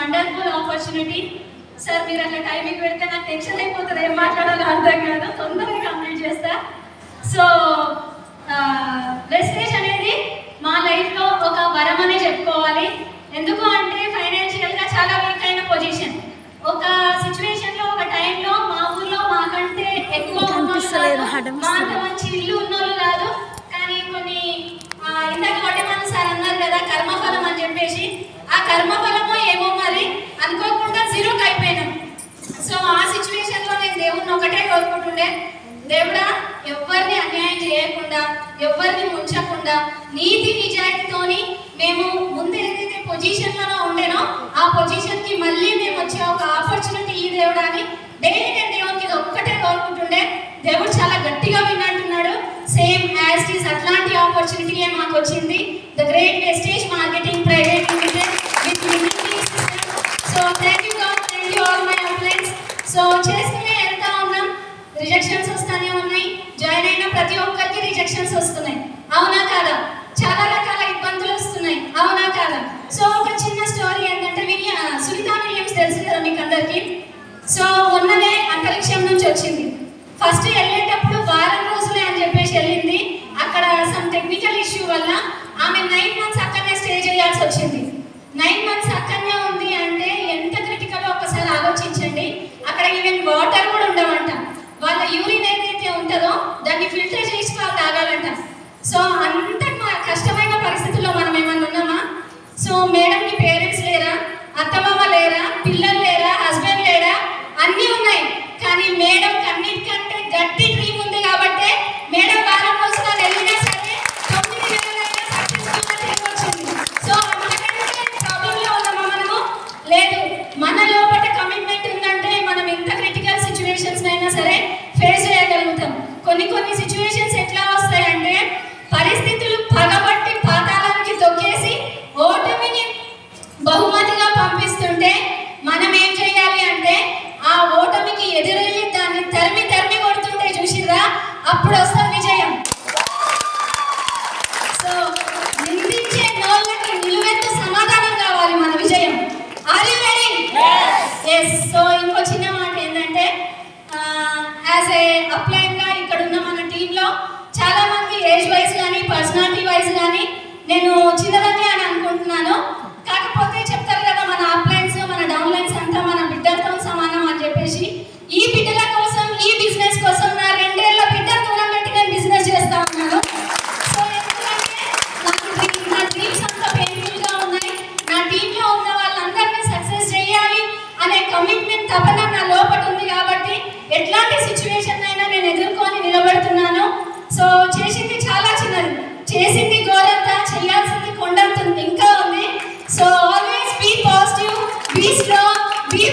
Wonderful opportunity. Sir మీరు అట్లా timing పెడితే నాకు టెన్షన్ అయిపోతుంది, ఏం మాట్లాడాలో అర్థం కాదు, తొందరగా కంప్లీట్ చేస్తా. సో ప్రెస్టేజ్ అనేది మా లైఫ్లో ఒక వరం అనే చెప్పుకోవాలి. ఎందుకు అంటే ఫైనాన్షియల్గా చాలా వీక్ అయిన పొజిషన్. ఒక సిచ్యువేషన్లో ఒక టైంలో మా ఊర్లో మాకంటే ఎక్కువ మా అంత మంచి ఇల్లు ఉన్నోళ్ళు కాదు. కానీ కొన్ని ఇందాక కొట్టమని సార్ అన్నారు కదా కర్మఫలం అని చెప్పేసి, ఆ కర్మఫలమో ఏమో మరి అనుకోకుండా జీరోకి అయిపోయినాం. సో ఆ సిచ్యువేషన్లో నేను దేవుడిని ఒకటే కోరుకుంటుండే, దేవుడా ఎవరిని అన్యాయం చేయకుండా ఎవరిని ముంచకుండా నీతి నిజాయితీతోని మేము ముందు ఏదైతే పొజిషన్లో ఉండేనో ఆ పొజిషన్కి మళ్ళీ మేము వచ్చే ఒక ఆపర్చునిటీ ఈ దేవుడా అని డైలీ నేను దేవునికి ఒక్కటే కోరుకుంటుండే. దేవుడు చాలా గట్టిగా విన్నట్టున్నాడు. సేమ్ యాజ్ ఈస్ అట్లాంటి ఆపర్చునిటీయే మాకు వచ్చింది. The great Vestige marketing private limited with limited system. So thank you God, thank you all my friends. So చేస్తూనే వెళ్తా ఉన్నాం, రిజెక్షన్స్ వస్తూనే ఉన్నాయి. జాయిన్ అయిన ప్రతి ఒక్కరికి రిజెక్షన్స్ వస్తున్నాయి, అవునా కాదా? చాలా రకాల ఇబ్బందులు వస్తున్నాయి, అవునా కాదా? సో ఒక చిన్న స్టోరీ ఏంటంటే సునీతా విలియమ్స్ తెలుసు కదా మీకు అందరికీ. సో మొన్ననే అంతరిక్షం నుంచి వచ్చింది. ఫస్ట్ వెళ్ళేటప్పుడు వారం రోజులే అని చెప్పేసి వెళ్ళింది. అక్కడ సమ్ టెక్నికల్ ఇష్యూ వల్ల ఆమె 9 months అక్కడనే స్టే చేయాల్సి వచ్చింది. 9 months అక్కడనే ఉంది అంటే ఎంత క్రిటికల్ ఒకసారి ఆలోచించండి. అక్కడ ఈవెన్ వాటర్ కూడా ఉండవంట. వాళ్ళ యూరిన్ ఏదైతే ఉంటుందో దాన్ని ఫిల్టర్ చేసి వాళ్ళు తాగాలంట. సో అంత కష్టమైన పరిస్థితుల్లో మనం ఏమన్నా ఉన్నామా? సో మేడంకి పేరెంట్స్ లేరా, అత్తమామ లేరా, పిల్లలు లేరా, హస్బెండ్ లేరా, అన్నీ ఉన్నాయి. కానీ మేడం అన్నిటికంటే గట్టి డ్రీమ్ ఉంది కాబట్టి మేడం వారం రోజులు వెళ్ళినా సరే 9 నెలలైనా సక్సెస్ఫుల్గా వచ్చింది. సో అంతకంటే ప్రాబ్లంలో ఉన్నామా మనము? లేదు. మన లోపల కమిట్మెంట్ ఉందంటే మనం ఎంత క్రిటికల్ సిచ్యువేషన్స్ అయినా సరే ఫేస్ చేయగలుగుతాం. కొన్ని సిచ్యువేషన్స్ ఎట్లా వస్తాయంటే పరిస్థితులు పగబట్టి పాతాళానికి తొక్కేసి ఓటమిని బహుమతిగా పంపిస్తుంటే మనం ఏం చేయాలి అంటే ఆ ఓటమికి ఎదురెళ్ళి దాన్ని తరిమి కొడుతుంటే చూసిరా, అప్పుడు వస్తుంది విజయం. సో నిందించే నోళ్ళకి నిలువెత్తు సమాధానం కావాలి మన విజయం. Are you ready? yes. So ఇంకో చిన్న మాట ఏంటంటే యాజ్ ఏ అప్లైన్గా ఇక్కడ ఉన్న మన టీంలో చాలా మంది ఏజ్ వైజ్ కానీ పర్సనాలిటీ వైజ్ కానీ నేను చిన్నదాన్ని అని అనుకుంటున్నాను. కాకపోతే చెప్తారు కదా మన అప్లైన్స్ మన డౌన్లైన్స్ అంతా మన బిడ్డలతో సమానం అని చెప్పేసి, ఈ బిడ్డల కోసం ఈ బిజినెస్ కోసం నా 2 ఏళ్ల బిడ్డ దూరం పెట్టి నేను బిజినెస్ చేస్తా ఉన్నాను. సో ఎందుకంటే నా డ్రీమ్స్ అంతా పెయిన్ఫుల్గా ఉన్నాయి. నా టీంలో ఉన్న వాళ్ళందరినీ సక్సెస్ చేయాలి అనే కమిట్మెంట్ తపన నా లోపల ఉంది కాబట్టి ఎట్లాంటి సిచ్యువేషన్ అయినా నేను ఎదుర్కొని నిలబడుతున్నాను. సో చేసింది చాలా చిన్నది, చేసింది గోరంతా, చేయాల్సింది కొండంత ఇంకా ఉంది. So always be positive, be strong, be